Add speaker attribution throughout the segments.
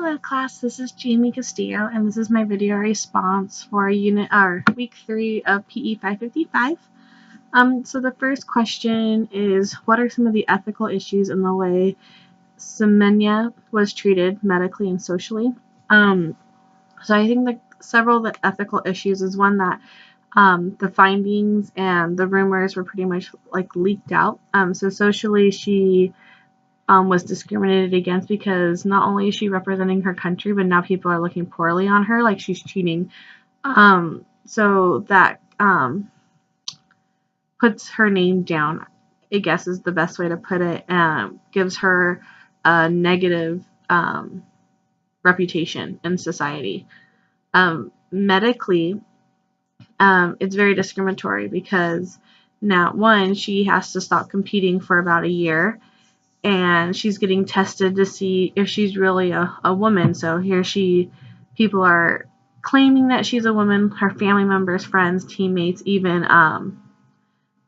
Speaker 1: Hello class, this is Jamie Castillo and this is my video response for week 3 of PE 555. So the first question is, what are some of the ethical issues in the way Semenya was treated medically and socially? So I think that several of the ethical issues is one that the findings and the rumors were pretty much like leaked out. So socially she was discriminated against because not only is she representing her country, but now people are looking poorly on her, like she's cheating. So that puts her name down, I guess is the best way to put it, and gives her a negative reputation in society. Medically, it's very discriminatory because now, one, she has to stop competing for about a year, and she's getting tested to see if she's really a woman. So people are claiming that she's a woman. Her family members, friends, teammates, even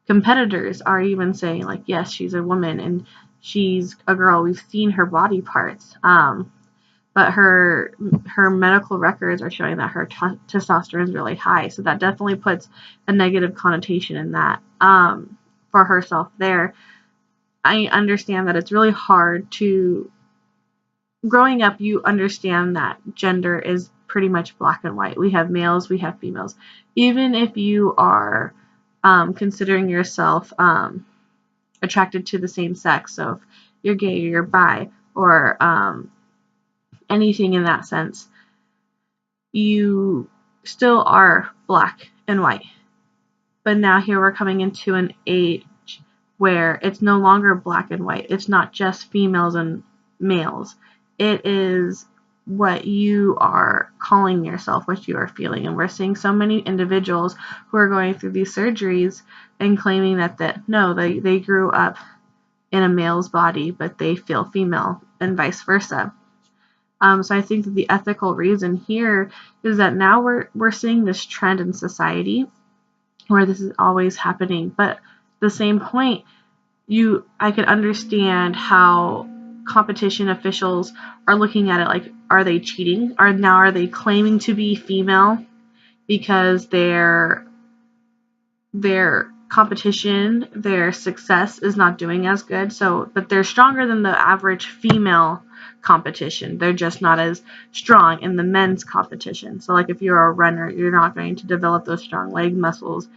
Speaker 1: competitors are even saying like, yes, she's a woman and she's a girl. We've seen her body parts. But her medical records are showing that her testosterone is really high. So that definitely puts a negative connotation in that for herself there. I understand that it's really hard to, growing up, you understand that gender is pretty much black and white. We have males, we have females. Even if you are considering yourself attracted to the same sex, so if you're gay or you're bi or anything in that sense, you still are black and white. But now here we're coming into an age where it's no longer black and white. It's not just females and males. It is what you are calling yourself, what you are feeling. And we're seeing so many individuals who are going through these surgeries and claiming that no, they grew up in a male's body, but they feel female and vice versa. So I think that the ethical reason here is that now we're seeing this trend in society where this is always happening. But at the same point, I could understand how competition officials are looking at it like, are they cheating? Are they claiming to be female because their competition, their success is not doing as good? But they're stronger than the average female competition. They're just not as strong in the men's competition. So like if you're a runner, you're not going to develop those strong leg muscles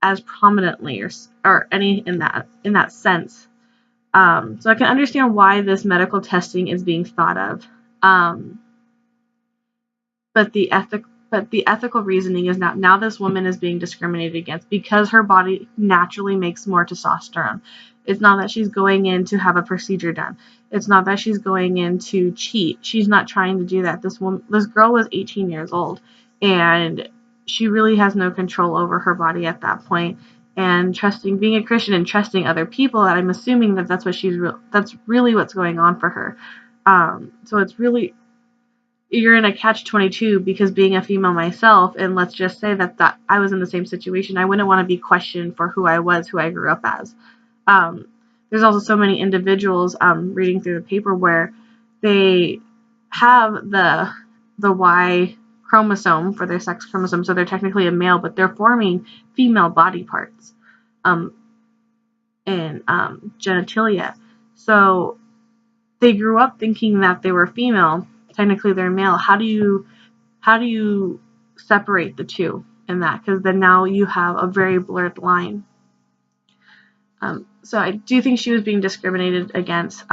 Speaker 1: as prominently or any in that sense. So I can understand why this medical testing is being thought of. But the ethical reasoning is now this woman is being discriminated against because her body naturally makes more testosterone. It's not that she's going in to have a procedure done. It's not that she's going in to cheat. She's not trying to do that. This girl was 18 years old, and she really has no control over her body at that point. And being a Christian and trusting other people, that I'm assuming that's really what's going on for her. So it's really, you're in a catch-22 because being a female myself, and let's just say that I was in the same situation, I wouldn't want to be questioned for who I was, who I grew up as. There's also so many individuals reading through the paper where they have the Y chromosome for their sex chromosome, so they're technically a male, but they're forming female body parts and genitalia. So they grew up thinking that they were female. Technically they're male. How do you separate the two in that? Because then now you have a very blurred line. So I do think she was being discriminated against.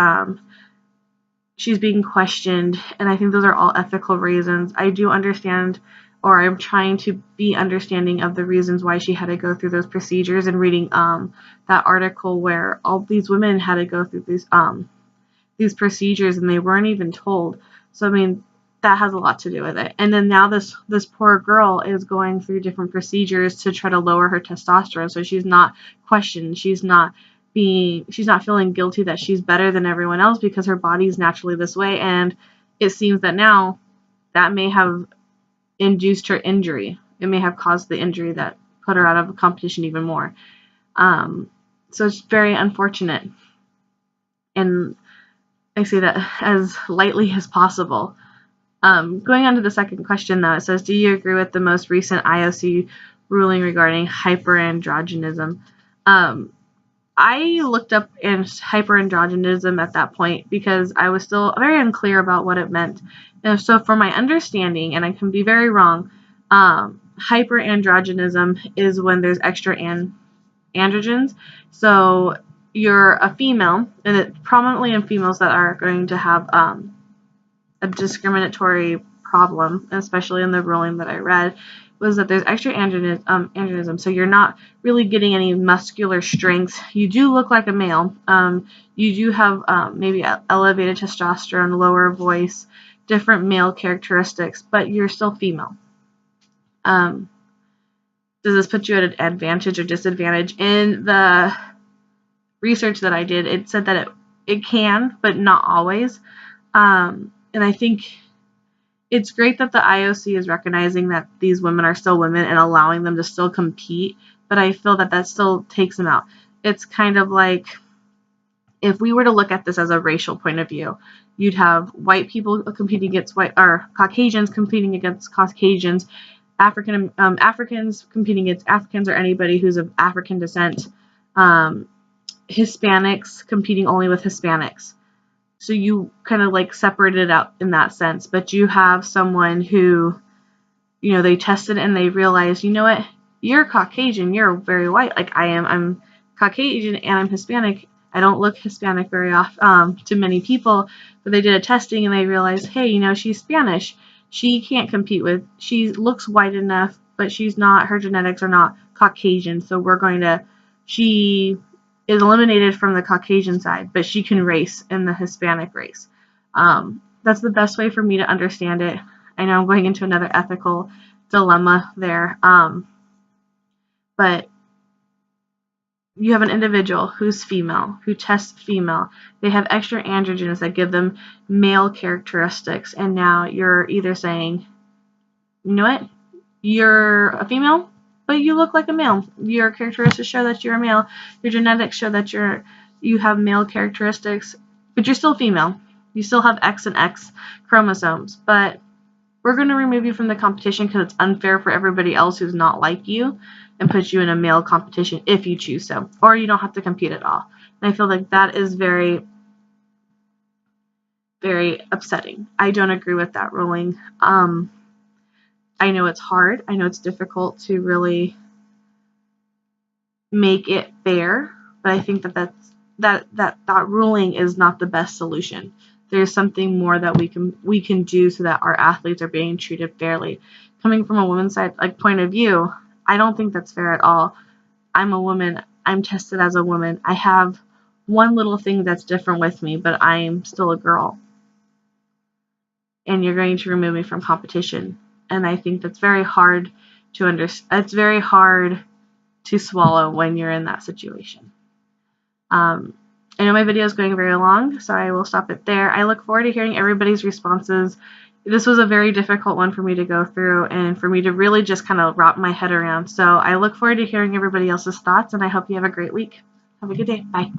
Speaker 1: She's being questioned, and I think those are all ethical reasons. I do understand, or I'm trying to be understanding of the reasons why she had to go through those procedures, and reading that article where all these women had to go through these procedures and they weren't even told. So I mean, that has a lot to do with it. And then now this poor girl is going through different procedures to try to lower her testosterone, so she's not questioned. She's not feeling guilty that she's better than everyone else because her body's naturally this way. And it seems that now that may have induced her injury. It may have caused the injury that put her out of competition even more. So it's very unfortunate. And I say that as lightly as possible. Going on to the second question, though, it says, do you agree with the most recent IOC ruling regarding hyperandrogenism? I looked up hyperandrogenism at that point because I was still very unclear about what it meant. And so, for my understanding, and I can be very wrong, hyperandrogenism is when there's extra androgens. So you're a female, and it prominently in females that are going to have a discriminatory problem, especially in the ruling that I read, was that there's extra androgenism, so you're not really getting any muscular strength. You do look like a male. You do have maybe elevated testosterone, lower voice, different male characteristics, but you're still female. Does this put you at an advantage or disadvantage? In the research that I did, it said that it can, but not always. And I think it's great that the IOC is recognizing that these women are still women and allowing them to still compete, but I feel that that still takes them out. It's kind of like if we were to look at this as a racial point of view, you'd have white people competing against Caucasians competing against Caucasians, Africans competing against Africans or anybody who's of African descent, Hispanics competing only with Hispanics. So you kind of like separated it out in that sense. But you have someone who, they tested and they realized, you know what, you're Caucasian, you're very white, like I am. I'm Caucasian and I'm Hispanic. I don't look Hispanic very often to many people, but they did a testing and they realized, hey, she's Spanish. She can't compete she looks white enough, but she's not, her genetics are not Caucasian. So she is eliminated from the Caucasian side, but she can race in the Hispanic race. That's the best way for me to understand it. I know I'm going into another ethical dilemma there, but you have an individual who's female, who tests female. They have extra androgens that give them male characteristics, and now you're either saying, you know what, you're a female, but you look like a male. Your characteristics show that you're a male. Your genetics show that you have male characteristics, but you're still female. You still have X and X chromosomes, but we're going to remove you from the competition because it's unfair for everybody else who's not like you and put you in a male competition if you choose so, or you don't have to compete at all. And I feel like that is very, very upsetting. I don't agree with that ruling. I know it's hard. I know it's difficult to really make it fair, but I think that ruling is not the best solution. There's something more that we can do so that our athletes are being treated fairly. Coming from a woman's side point of view, I don't think that's fair at all. I'm a woman. I'm tested as a woman. I have one little thing that's different with me, but I'm still a girl. And you're going to remove me from competition. And I think that's very hard to understand. It's very hard to swallow when you're in that situation. I know my video is going very long, so I will stop it there. I look forward to hearing everybody's responses. This was a very difficult one for me to go through and for me to really just kind of wrap my head around. So I look forward to hearing everybody else's thoughts, and I hope you have a great week. Have a good day. Bye.